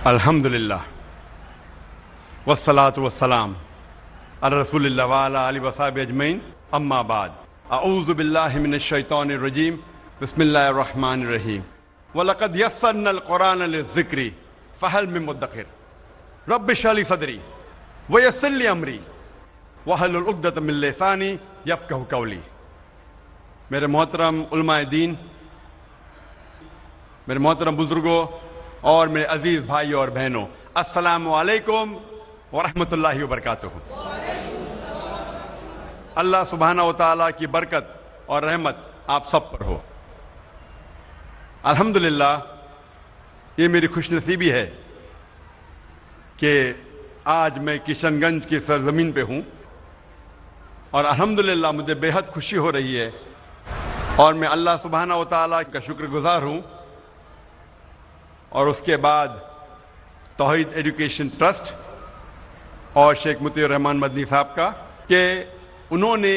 الحمدللہ والصلاة والسلام علی رسول اللہ وعلی آلہ وصحبہ اجمعین، اما بعد، اعوذ باللہ من الشیطان الرجیم، بسم اللہ الرحمن الرحیم۔ وَلَقَدْ يَسَّرْنَا الْقُرْآنَ لِلذِّكْرِ فَهَلْ مِن مُدَّكِرٍ رَبِّ اشْرَحْ لِي صَدْرِي وَيَسِّرْ لِي أَمْرِي وَاحْلُلْ عُقْدَةً مِّن لِّسَانِي يَفْقَهُوا قَوْلِي۔ میرے محترم علماء دین، میرے محترم بزرگوں اور میرے عزیز بھائیوں اور بہنوں، السلام علیکم ورحمۃ اللہ وبرکاتہ۔ اللہ سبحانہ و تعالیٰ کی برکت اور رحمت آپ سب پر ہو۔ الحمدللہ، یہ میری خوش نصیبی ہے کہ آج میں کشن گنج کی سرزمین پہ ہوں، اور الحمدللہ مجھے بے حد خوشی ہو رہی ہے، اور میں اللہ سبحانہ و تعالیٰ کا شکر گزار ہوں، اور اس کے بعد توحید ایجوکیشن ٹرسٹ اور شیخ مطیع الرحمان مدنی صاحب کا کہ انہوں نے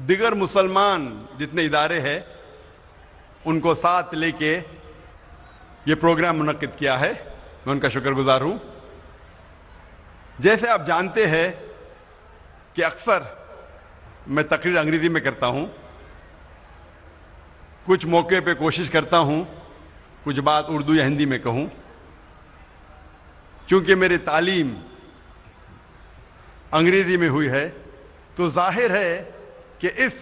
دیگر مسلمان جتنے ادارے ہیں ان کو ساتھ لے کے یہ پروگرام منعقد کیا ہے۔ میں ان کا شکر گزار ہوں۔ جیسے آپ جانتے ہیں کہ اکثر میں تقریر انگریزی میں کرتا ہوں، کچھ موقع پہ کوشش کرتا ہوں کچھ بات اردو یا ہندی میں کہوں، چونکہ میری تعلیم انگریزی میں ہوئی ہے تو ظاہر ہے کہ اس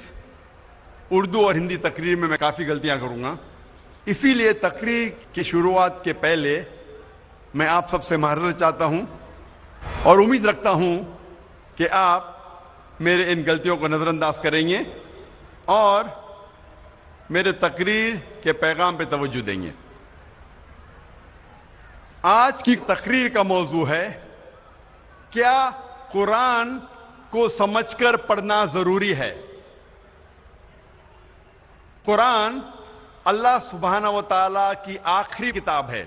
اردو اور ہندی تقریر میں کافی غلطیاں کروں گا۔ اسی لیے تقریر کی شروعات کے پہلے میں آپ سب سے معذرت چاہتا ہوں، اور امید رکھتا ہوں کہ آپ میرے ان غلطیوں کو نظر انداز کریں گے اور میرے تقریر کے پیغام پہ توجہ دیں گے۔ آج کی تقریر کا موضوع ہے، کیا قرآن کو سمجھ کر پڑھنا ضروری ہے؟ قرآن اللہ سبحانہ و تعالیٰ کی آخری کتاب ہے،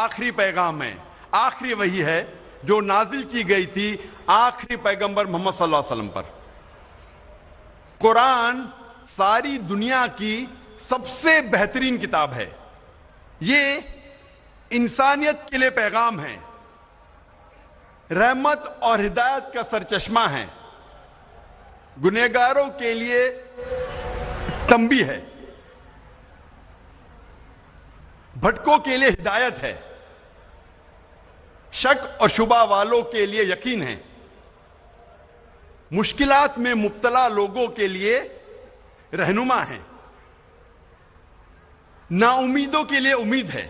آخری پیغام ہے، آخری وحی ہے جو نازل کی گئی تھی آخری پیغمبر محمد صلی اللہ علیہ وسلم پر۔ قرآن ساری دنیا کی سب سے بہترین کتاب ہے، یہ انسانیت کے لیے پیغام ہے، رحمت اور ہدایت کا سرچشمہ ہے، گنہگاروں کے لیے تنبیہ ہے، بھٹکوں کے لیے ہدایت ہے، شک اور شبہ والوں کے لیے یقین ہے، مشکلات میں مبتلا لوگوں کے لیے رہنما ہے، نا امیدوں کے لیے امید ہے۔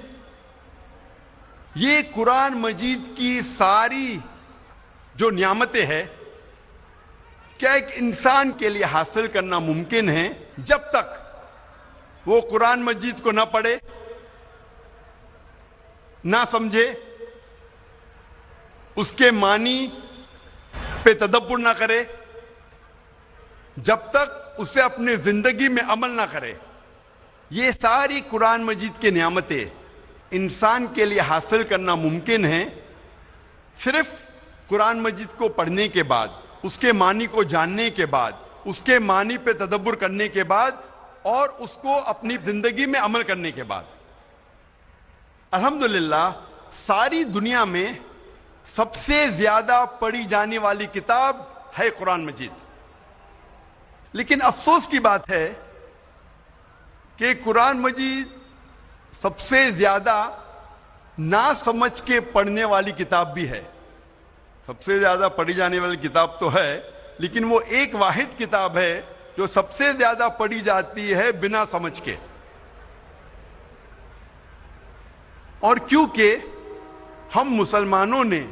یہ قرآن مجید کی ساری جو نعمتیں ہیں، کیا ایک انسان کے لیے حاصل کرنا ممکن ہے جب تک وہ قرآن مجید کو نہ پڑھے، نہ سمجھے، اس کے معنی پہ تدبر نہ کرے، جب تک اسے اپنے زندگی میں عمل نہ کرے۔ یہ ساری قرآن مجید کی نعمتیں انسان کے لیے حاصل کرنا ممکن ہے صرف قرآن مجید کو پڑھنے کے بعد، اس کے معنی کو جاننے کے بعد، اس کے معنی پہ تدبر کرنے کے بعد، اور اس کو اپنی زندگی میں عمل کرنے کے بعد۔ الحمدللہ ساری دنیا میں سب سے زیادہ پڑھی جانے والی کتاب ہے قرآن مجید، لیکن افسوس کی بات ہے کہ قرآن مجید سب سے زیادہ نہ سمجھ کے پڑھنے والی کتاب بھی ہے۔ سب سے زیادہ پڑھی جانے والی کتاب تو ہے، لیکن وہ ایک واحد کتاب ہے جو سب سے زیادہ پڑھی جاتی ہے بنا سمجھ کے۔ اور کیونکہ ہم مسلمانوں نے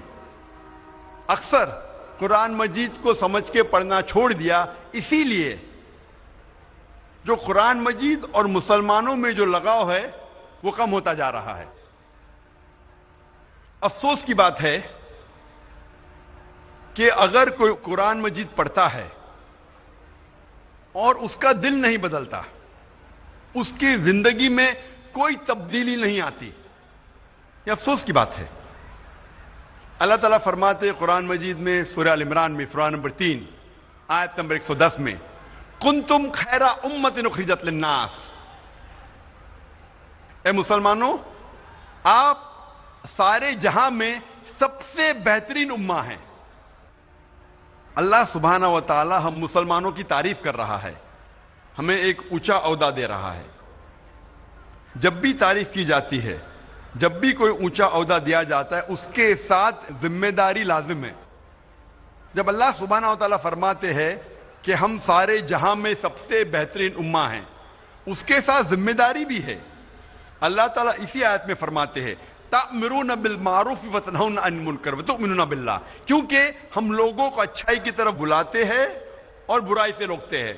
اکثر قرآن مجید کو سمجھ کے پڑھنا چھوڑ دیا، اسی لیے جو قرآن مجید اور مسلمانوں میں جو لگاؤ ہے وہ کم ہوتا جا رہا ہے۔ افسوس کی بات ہے کہ اگر کوئی قرآن مجید پڑھتا ہے اور اس کا دل نہیں بدلتا، اس کی زندگی میں کوئی تبدیلی نہیں آتی، یہ افسوس کی بات ہے۔ اللہ تعالیٰ فرماتے قرآن مجید میں سورہ ال عمران میں سورہ نمبر 3 آیت نمبر 110 میں، کنتم خیر امۃ اخرجت للناس، اے مسلمانوں، آپ سارے جہاں میں سب سے بہترین امہ ہیں. اللہ سبحانہ و تعالی ہم مسلمانوں کی تعریف کر رہا ہے, ہمیں ایک اونچا عہدہ دے رہا ہے. جب بھی تعریف کی جاتی ہے, جب بھی کوئی اونچا عہدہ دیا جاتا ہے, اس کے ساتھ ذمہ داری لازم ہے. جب اللہ سبحانہ و تعالیٰ فرماتے ہیں کہ ہم سارے جہاں میں سب سے بہترین امہ ہیں, اس کے ساتھ ذمہ داری بھی ہے. اللہ تعالیٰ اسی آیت میں فرماتے ہیں تأمرون بالمعروف وتنہون عن المنکر وتؤمنون باللہ, کیونکہ ہم لوگوں کو اچھائی کی طرف بلاتے ہیں اور برائی سے روکتے ہیں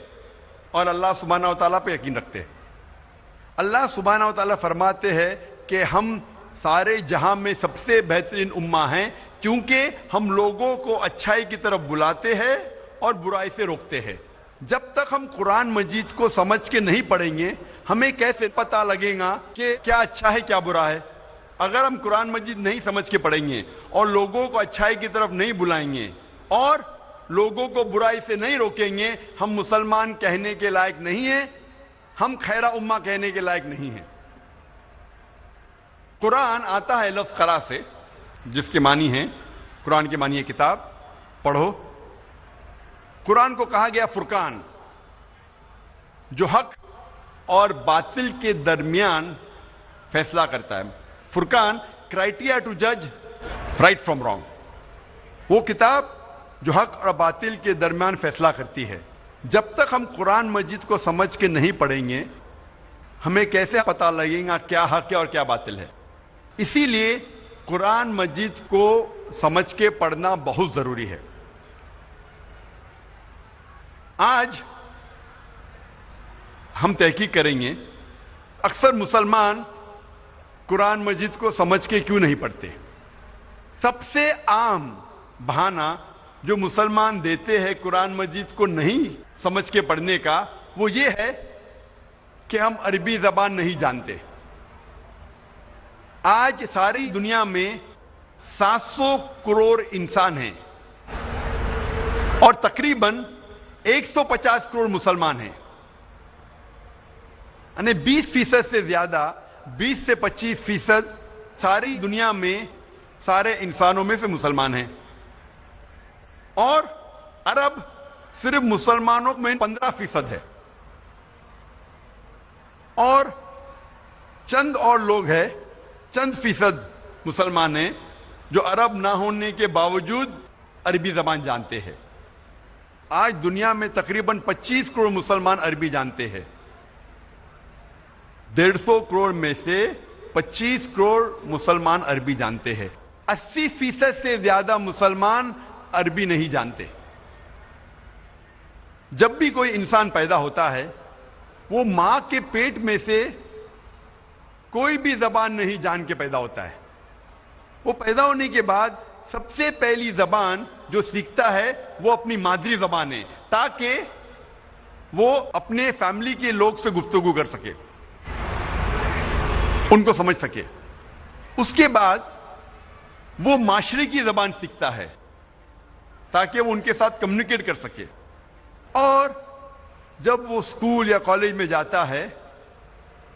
اور اللہ سبحانہ و تعالیٰ پہ یقین رکھتے ہیں. اللہ سبحانہ و تعالیٰ فرماتے ہیں کہ ہم سارے جہاں میں سب سے بہترین امہ ہیں کیونکہ ہم لوگوں کو اچھائی کی طرف بلاتے ہیں اور برائی سے روکتے ہیں. جب تک ہم قرآن مجید کو سمجھ کے نہیں پڑھیں گے, ہمیں کیسے پتہ لگے گا کہ کیا اچھا ہے کیا برا ہے؟ اگر ہم قرآن مجید نہیں سمجھ کے پڑھیں گے اور لوگوں کو اچھائی کی طرف نہیں بلائیں گے اور لوگوں کو برائی سے نہیں روکیں گے, ہم مسلمان کہنے کے لائق نہیں ہیں, ہم خیرہ امہ کہنے کے لائق نہیں ہیں. قرآن آتا ہے لفظ قرا سے, جس کے معنی ہیں, قرآن کے معنی ہے کتاب, پڑھو. قرآن کو کہا گیا فرقان, جو حق اور باطل کے درمیان فیصلہ کرتا ہے. فرقان, کرائٹیریا ٹو جج رائٹ فرام رانگ, وہ کتاب جو حق اور باطل کے درمیان فیصلہ کرتی ہے. جب تک ہم قرآن مجید کو سمجھ کے نہیں پڑھیں گے, ہمیں کیسے پتہ لگے گا کیا حق ہے اور کیا باطل ہے؟ اسی لیے قرآن مجید کو سمجھ کے پڑھنا بہت ضروری ہے. آج ہم تحقیق کریں گے اکثر مسلمان قرآن مجید کو سمجھ کے کیوں نہیں پڑھتے. سب سے عام بہانہ جو مسلمان دیتے ہیں قرآن مجید کو نہیں سمجھ کے پڑھنے کا, وہ یہ ہے کہ ہم عربی زبان نہیں جانتے. آج ساری دنیا میں 700 کروڑ انسان ہیں اور تقریباً 150 کروڑ مسلمان ہیں. یعنی 20% سے زیادہ, 20 سے 25% ساری دنیا میں سارے انسانوں میں سے مسلمان ہیں. اور عرب صرف مسلمانوں میں 15% ہے. اور چند اور لوگ ہیں, چند فیصد مسلمان ہیں جو عرب نہ ہونے کے باوجود عربی زبان جانتے ہیں. آج دنیا میں تقریباً 25 کروڑ مسلمان عربی جانتے ہیں. 150 کروڑ میں سے 25 کروڑ مسلمان عربی جانتے ہیں. 80% سے زیادہ مسلمان عربی نہیں جانتے. جب بھی کوئی انسان پیدا ہوتا ہے, وہ ماں کے پیٹ میں سے کوئی بھی زبان نہیں جان کے پیدا ہوتا ہے. وہ پیدا ہونے کے بعد سب سے پہلی زبان جو سیکھتا ہے وہ اپنی مادری زبان ہے, تاکہ وہ اپنے فیملی کے لوگ سے گفتگو کر سکے, ان کو سمجھ سکے. اس کے بعد وہ معاشرے کی زبان سیکھتا ہے تاکہ وہ ان کے ساتھ کمیونیکیٹ کر سکے. اور جب وہ اسکول یا کالج میں جاتا ہے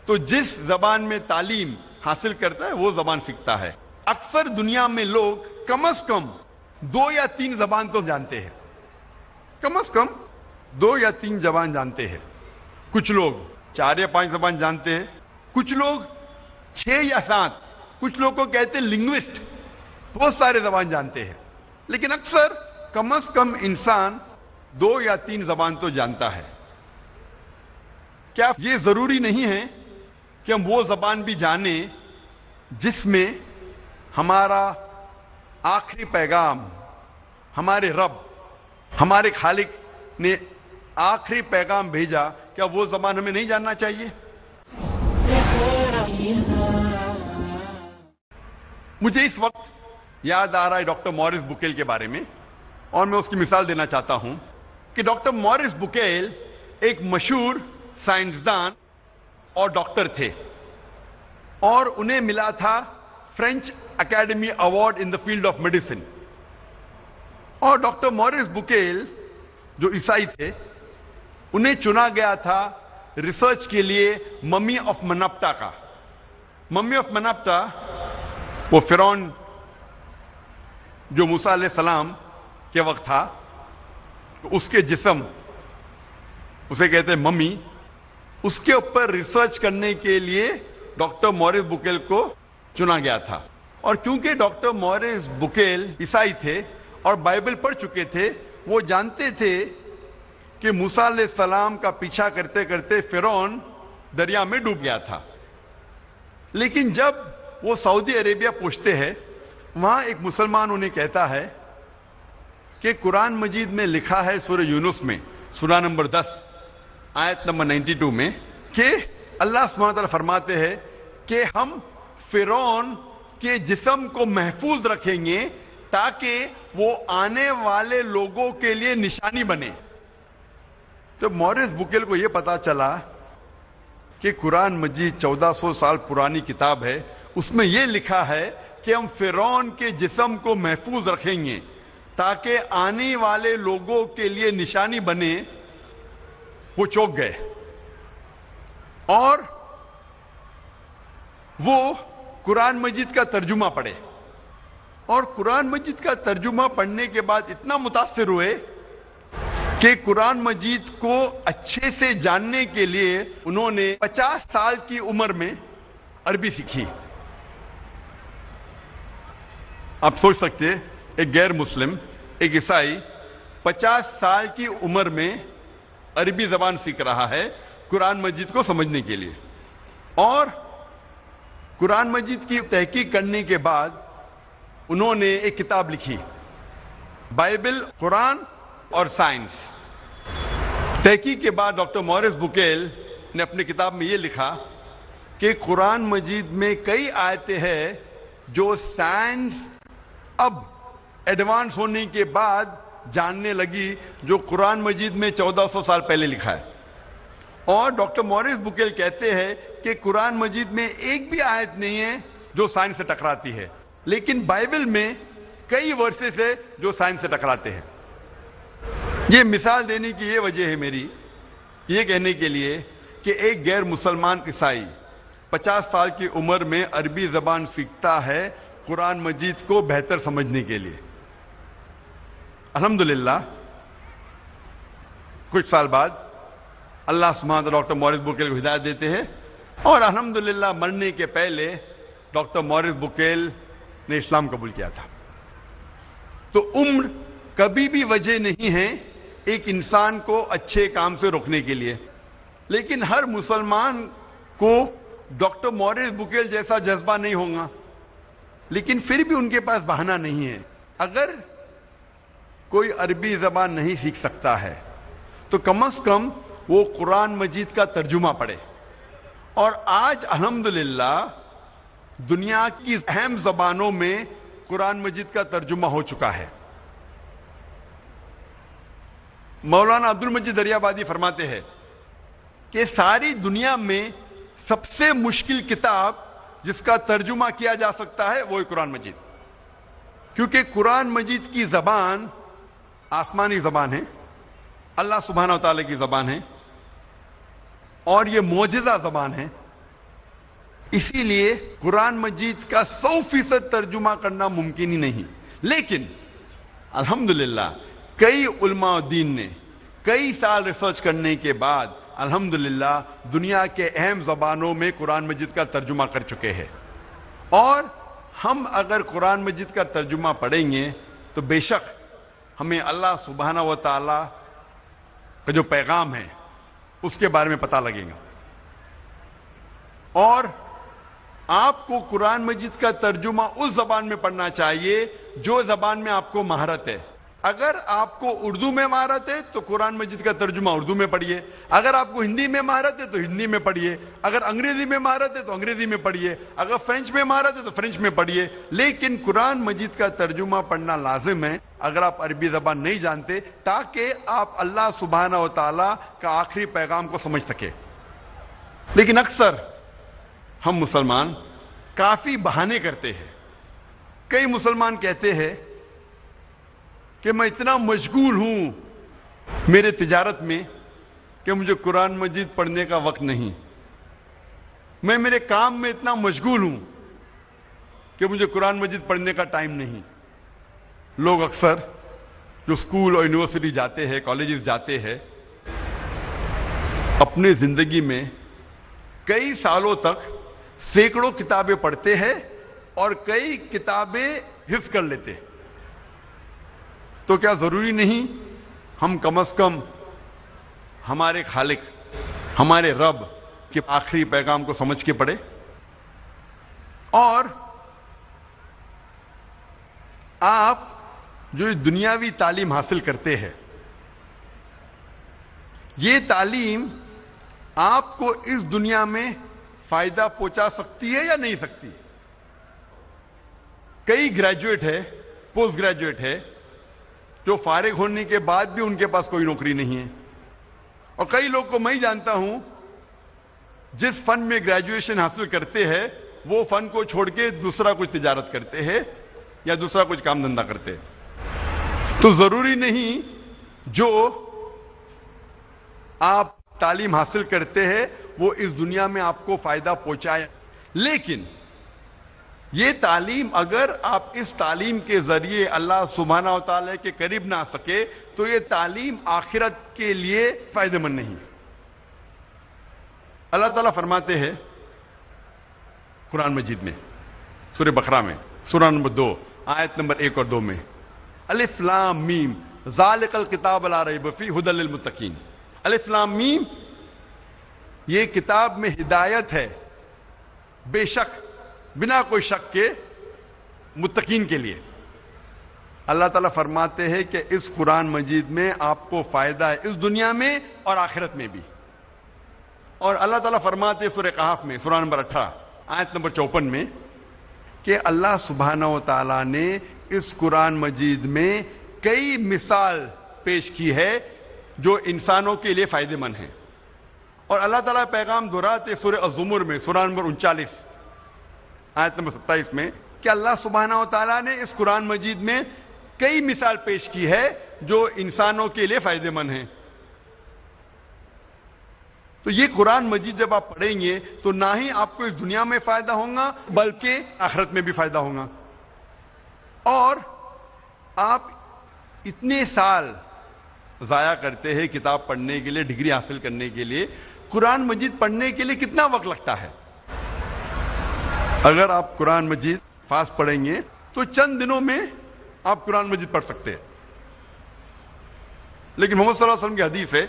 تو جس زبان میں تعلیم حاصل کرتا ہے وہ زبان سیکھتا ہے. اکثر دنیا میں لوگ کم از کم 2 یا 3 زبان تو جانتے ہیں, کم از کم 2 یا 3 زبان جانتے ہیں. کچھ لوگ 4 یا 5 زبان جانتے ہیں, کچھ لوگ 6 یا 7, کچھ لوگ کو کہتے ہیں لنگوسٹ, بہت سارے زبان جانتے ہیں. لیکن اکثر کم از کم انسان 2 یا 3 زبان تو جانتا ہے. کیا یہ ضروری نہیں ہے کہ ہم وہ زبان بھی جانیں جس میں ہمارا آخری پیغام, ہمارے رب, ہمارے خالق نے آخری پیغام بھیجا, کیا وہ زبان ہمیں نہیں جاننا چاہیے؟ مجھے اس وقت یاد آ رہا ہے ڈاکٹر موریس بکیل کے بارے میں, اور میں اس کی مثال دینا چاہتا ہوں کہ ڈاکٹر موریس بکیل ایک مشہور سائنسدان اور ڈاکٹر تھے, اور انہیں ملا تھا French academy award in the field of medicine. اور ڈاکٹر موریس بکیل جو عیسائی تھے, انہیں چنا گیا تھا ریسرچ کے لیے ممی آف منپٹا کا. ممی آف منپٹا وہ فرعون جو موسیٰ علیہ السلام کے وقت تھا، اس کے جسم، اسے کہتے ہیں ممی، اس کے اوپر ریسرچ کرنے کے لیے ڈاکٹر موریس بکیل کو چنا گیا تھا. اور کیونکہ ڈاکٹر موریس بکیل عیسائی تھے اور بائبل پڑھ چکے تھے، وہ جانتے تھے کہ موسیٰ علیہ السلام کا پیچھا کرتے کرتے فرعون دریا میں ڈوب گیا تھا. لیکن جب وہ سعودی عربیہ پہنچتے ہیں، وہاں ایک مسلمان انہیں کہتا ہے کہ قرآن مجید میں لکھا ہے سورہ یونس میں سورہ نمبر 10 آیت نمبر 92 میں کہ اللہ سبحانہ وتعالیٰ فرماتے ہیں کہ ہم فرعون کے جسم کو محفوظ رکھیں گے تاکہ وہ آنے والے لوگوں کے لیے نشانی بنے. جب موریس بکیل کو یہ پتا چلا کہ قرآن مجید 1400 سال پرانی کتاب ہے، اس میں یہ لکھا ہے کہ ہم فرعون کے جسم کو محفوظ رکھیں گے تاکہ آنے والے لوگوں کے لیے نشانی بنے، وہ چونک گئے اور وہ قرآن مجید کا ترجمہ پڑھے. اور قرآن مجید کا ترجمہ پڑھنے کے بعد اتنا متاثر ہوئے کہ قرآن مجید کو اچھے سے جاننے کے لیے انہوں نے 50 سال کی عمر میں عربی سیکھی. آپ سوچ سکتے ہیں ایک غیر مسلم، ایک عیسائی 50 سال کی عمر میں عربی زبان سیکھ رہا ہے قرآن مجید کو سمجھنے کے لیے. اور قرآن مجید کی تحقیق کرنے کے بعد انہوں نے ایک کتاب لکھی، بائبل، قرآن اور سائنس. تحقیق کے بعد ڈاکٹر موریس بکیل نے اپنی کتاب میں یہ لکھا کہ قرآن مجید میں کئی آیتیں ہیں جو سائنس اب ایڈوانس ہونے کے بعد جاننے لگی، جو قرآن مجید میں 1400 سال پہلے لکھا ہے. اور ڈاکٹر موریس بکیل کہتے ہیں کہ قرآن مجید میں ایک بھی آیت نہیں ہے جو سائنس سے ٹکراتی ہے، لیکن بائبل میں کئی ورسز ہے جو سائنس سے ٹکراتے ہیں. یہ مثال دینے کی یہ وجہ ہے میری، یہ کہنے کے لیے کہ ایک غیر مسلمان عیسائی 50 سال کی عمر میں عربی زبان سیکھتا ہے قرآن مجید کو بہتر سمجھنے کے لیے. الحمدللہ کچھ سال بعد اللہ سبحانہ وتعالیٰ ڈاکٹر موریس بکیل کو ہدایت دیتے ہیں، اور الحمدللہ مرنے کے پہلے ڈاکٹر موریس بکیل نے اسلام قبول کیا تھا. تو عمر کبھی بھی وجہ نہیں ہے ایک انسان کو اچھے کام سے روکنے کے لیے. لیکن ہر مسلمان کو ڈاکٹر موریس بکیل جیسا جذبہ نہیں ہوگا، لیکن پھر بھی ان کے پاس بہانہ نہیں ہے. اگر کوئی عربی زبان نہیں سیکھ سکتا ہے تو کم از کم وہ قرآن مجید کا ترجمہ پڑھے. اور آج الحمدللہ دنیا کی اہم زبانوں میں قرآن مجید کا ترجمہ ہو چکا ہے. مولانا عبد المجید دریابادی فرماتے ہیں کہ ساری دنیا میں سب سے مشکل کتاب جس کا ترجمہ کیا جا سکتا ہے وہ قرآن مجید، کیونکہ قرآن مجید کی زبان آسمانی زبان ہے، اللہ سبحانہ و تعالیٰ کی زبان ہے، اور یہ معجزہ زبان ہے. اسی لیے قرآن مجید کا 100% ترجمہ کرنا ممکن ہی نہیں. لیکن الحمدللہ کئی علماء دین نے کئی سال ریسرچ کرنے کے بعد الحمدللہ دنیا کے اہم زبانوں میں قرآن مجید کا ترجمہ کر چکے ہیں. اور ہم اگر قرآن مجید کا ترجمہ پڑھیں گے تو بے شک ہمیں اللہ سبحانہ و تعالیٰ کا جو پیغام ہے اس کے بارے میں پتہ لگے گا. اور آپ کو قرآن مجید کا ترجمہ اس زبان میں پڑھنا چاہیے جو زبان میں آپ کو مہارت ہے. اگر آپ کو اردو میں مہارت ہے تو قرآن مجید کا ترجمہ اردو میں پڑھیے، اگر آپ کو ہندی میں مہارت ہے تو ہندی میں پڑھیے، اگر انگریزی میں مہارت ہے تو انگریزی میں پڑھیے، اگر فرینچ میں مہارت ہے تو فرینچ میں پڑھیے. لیکن قرآن مجید کا ترجمہ پڑھنا لازم ہے اگر آپ عربی زبان نہیں جانتے، تاکہ آپ اللہ سبحانہ و تعالیٰ کا آخری پیغام کو سمجھ سکے. لیکن اکثر ہم مسلمان کافی بہانے کرتے ہیں. کئی مسلمان کہتے ہیں کہ میں اتنا مشغول ہوں میرے تجارت میں کہ مجھے قرآن مجید پڑھنے کا وقت نہیں، میں میرے کام میں اتنا مشغول ہوں کہ مجھے قرآن مجید پڑھنے کا ٹائم نہیں. لوگ اکثر جو اسکول اور یونیورسٹی جاتے ہیں، کالجز جاتے ہیں، اپنے زندگی میں کئی سالوں تک سینکڑوں کتابیں پڑھتے ہیں اور کئی کتابیں حفظ کر لیتے ہیں. تو کیا ضروری نہیں ہم کم از کم ہمارے خالق، ہمارے رب کے آخری پیغام کو سمجھ کے پڑھے؟ اور آپ جو دنیاوی تعلیم حاصل کرتے ہیں، یہ تعلیم آپ کو اس دنیا میں فائدہ پہنچا سکتی ہے یا نہیں سکتی؟ کئی گریجویٹ ہے، پوسٹ گریجویٹ ہے، جو فارغ ہونے کے بعد بھی ان کے پاس کوئی نوکری نہیں ہے. اور کئی لوگ کو میں ہی جانتا ہوں جس فن میں گریجویشن حاصل کرتے ہیں وہ فن کو چھوڑ کے دوسرا کچھ تجارت کرتے ہیں یا دوسرا کچھ کام دھندا کرتے ہیں. تو ضروری نہیں جو آپ تعلیم حاصل کرتے ہیں وہ اس دنیا میں آپ کو فائدہ پہنچائے، لیکن یہ تعلیم اگر آپ اس تعلیم کے ذریعے اللہ سبحانہ و تعالیٰ کے قریب نہ آ سکے تو یہ تعلیم آخرت کے لیے فائدہ مند نہیں. اللہ تعالیٰ فرماتے ہیں قرآن مجید میں، سورہ بقرہ میں، سورہ نمبر 2 آیت نمبر 1 اور 2 میں، الف لام میم ذالک الکتاب لا ریب فیہ ھدی للمتقین. الف لام میم، یہ کتاب میں ہدایت ہے بے شک، بنا کوئی شک کے، متقین کے لیے. اللہ تعالیٰ فرماتے ہیں کہ اس قرآن مجید میں آپ کو فائدہ ہے اس دنیا میں اور آخرت میں بھی. اور اللہ تعالیٰ فرماتے ہیں سورہ کہف میں، سورہ نمبر 18 آیت نمبر 54 میں، کہ اللہ سبحانہ و تعالیٰ نے اس قرآن مجید میں کئی مثال پیش کی ہے جو انسانوں کے لیے فائدہ مند ہیں. اور اللہ تعالیٰ پیغام دہراتے سورہ الزمر میں، سورہ نمبر 39 آیت نمبر 27 میں، کہ اللہ سبحانہ و تعالیٰ نے اس قرآن مجید میں کئی مثال پیش کی ہے جو انسانوں کے لیے فائدہ مند ہیں. تو یہ قرآن مجید جب آپ پڑھیں گے تو نہ ہی آپ کو اس دنیا میں فائدہ ہوگا بلکہ آخرت میں بھی فائدہ ہوگا. اور آپ اتنے سال ضائع کرتے ہیں کتاب پڑھنے کے لیے، ڈگری حاصل کرنے کے لیے، قرآن مجید پڑھنے کے لیے کتنا وقت لگتا ہے؟ اگر آپ قرآن مجید فاسٹ پڑھیں گے تو چند دنوں میں آپ قرآن مجید پڑھ سکتے ہیں. لیکن محمد صلی اللہ علیہ وسلم کی حدیث ہے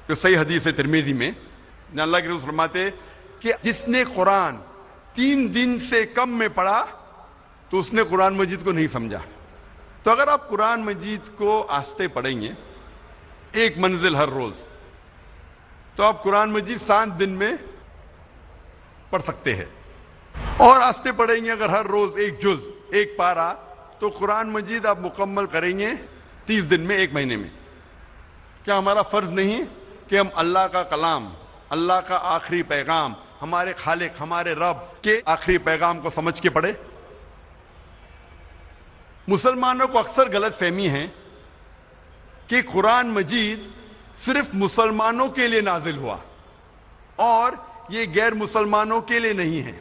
جو صحیح حدیث ہے ترمذی میں، اللہ کے رسول فرماتے کہ جس نے قرآن 3 دن سے کم میں پڑھا تو اس نے قرآن مجید کو نہیں سمجھا. تو اگر آپ قرآن مجید کو آہستہ پڑھیں گے، ایک منزل ہر روز، تو آپ قرآن مجید 7 دن میں پڑھ سکتے ہیں. اور آہستہ پڑھیں گے اگر ہر روز ایک جز، ایک پارہ، تو قرآن مجید آپ مکمل کریں گے 30 دن میں، 1 مہینے میں. کیا ہمارا فرض نہیں کہ ہم اللہ کا کلام، اللہ کا آخری پیغام، ہمارے خالق، ہمارے رب کے آخری پیغام کو سمجھ کے پڑھے؟ مسلمانوں کو اکثر غلط فہمی ہے کہ قرآن مجید صرف مسلمانوں کے لیے نازل ہوا اور یہ غیر مسلمانوں کے لیے نہیں ہے.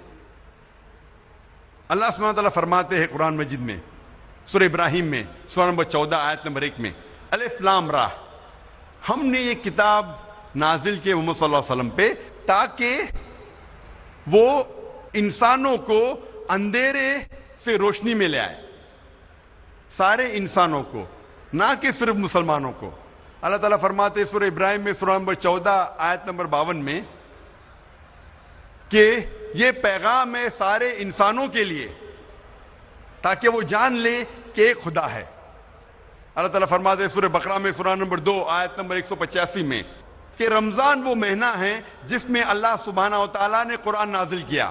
اللہ سبحانہ وتعالیٰ فرماتے ہیں قرآن مجید میں، سورہ ابراہیم میں، سورہ نمبر 14 آیت نمبر 1 میں، الف لام را، ہم نے یہ کتاب نازل کی محمد صلی اللہ علیہ وسلم پہ تاکہ وہ انسانوں کو اندھیرے سے روشنی میں لے آئے، سارے انسانوں کو، نہ کہ صرف مسلمانوں کو. اللہ تعالیٰ فرماتے ہیں سورہ ابراہیم میں، سورہ نمبر 14 آیت نمبر 52 میں، کہ یہ پیغام ہے سارے انسانوں کے لیے تاکہ وہ جان لے کہ ایک خدا ہے. اللہ تعالیٰ فرماتے ہیں سورہ بقرہ میں، سورہ نمبر 2 آیت نمبر 185 میں، کہ رمضان وہ مہینہ ہے جس میں اللہ سبحانہ و تعالیٰ نے قرآن نازل کیا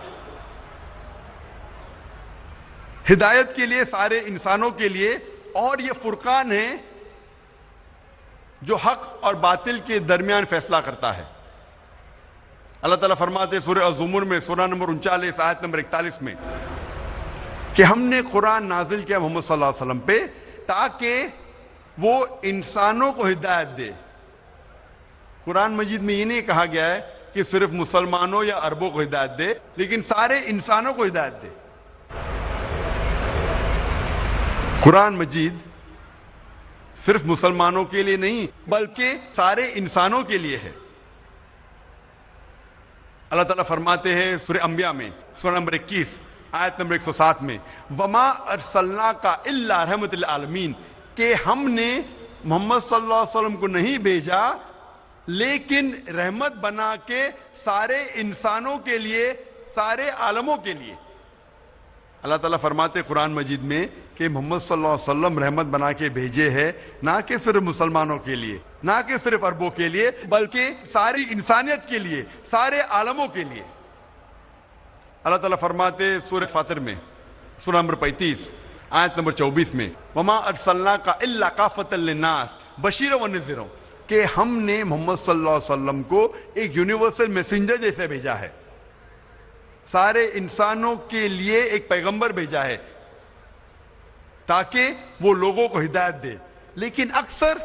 ہدایت کے لیے، سارے انسانوں کے لیے، اور یہ فرقان ہے جو حق اور باطل کے درمیان فیصلہ کرتا ہے. اللہ تعالیٰ فرماتے ہیں سورہ الزمر میں، سورہ نمبر 39 آیت نمبر 41 میں، کہ ہم نے قرآن نازل کیا محمد صلی اللہ علیہ وسلم پہ تاکہ وہ انسانوں کو ہدایت دے. قرآن مجید میں یہ نہیں کہا گیا ہے کہ صرف مسلمانوں یا عربوں کو ہدایت دے، لیکن سارے انسانوں کو ہدایت دے. قرآن مجید صرف مسلمانوں کے لیے نہیں بلکہ سارے انسانوں کے لیے ہے۔ اللہ تعالیٰ فرماتے ہیں سورہ انبیاء میں سورہ نمبر 21 آیت نمبر 107 میں وما ارسلناک الا رحمت للعالمین، کہ ہم نے محمد صلی اللہ علیہ وسلم کو نہیں بھیجا لیکن رحمت بنا کے سارے انسانوں کے لیے، سارے عالموں کے لیے۔ اللہ تعالیٰ فرماتے قرآن مجید میں کہ محمد صلی اللہ علیہ وسلم رحمت بنا کے بھیجے ہیں، نہ کہ صرف مسلمانوں کے لیے، نہ کہ صرف عربوں کے لیے، بلکہ ساری انسانیت کے لیے، سارے عالموں کے لیے۔ اللہ تعالیٰ فرماتے سورہ فاطر میں سورہ نمبر 35 آیت نمبر 24 میں وما ارسلناک الا کافۃ للناس بشیرا ونذیرا، کہ ہم نے محمد صلی اللہ علیہ وسلم کو ایک یونیورسل میسنجر جیسے بھیجا ہے، سارے انسانوں کے لیے ایک پیغمبر بھیجا ہے تاکہ وہ لوگوں کو ہدایت دے۔ لیکن اکثر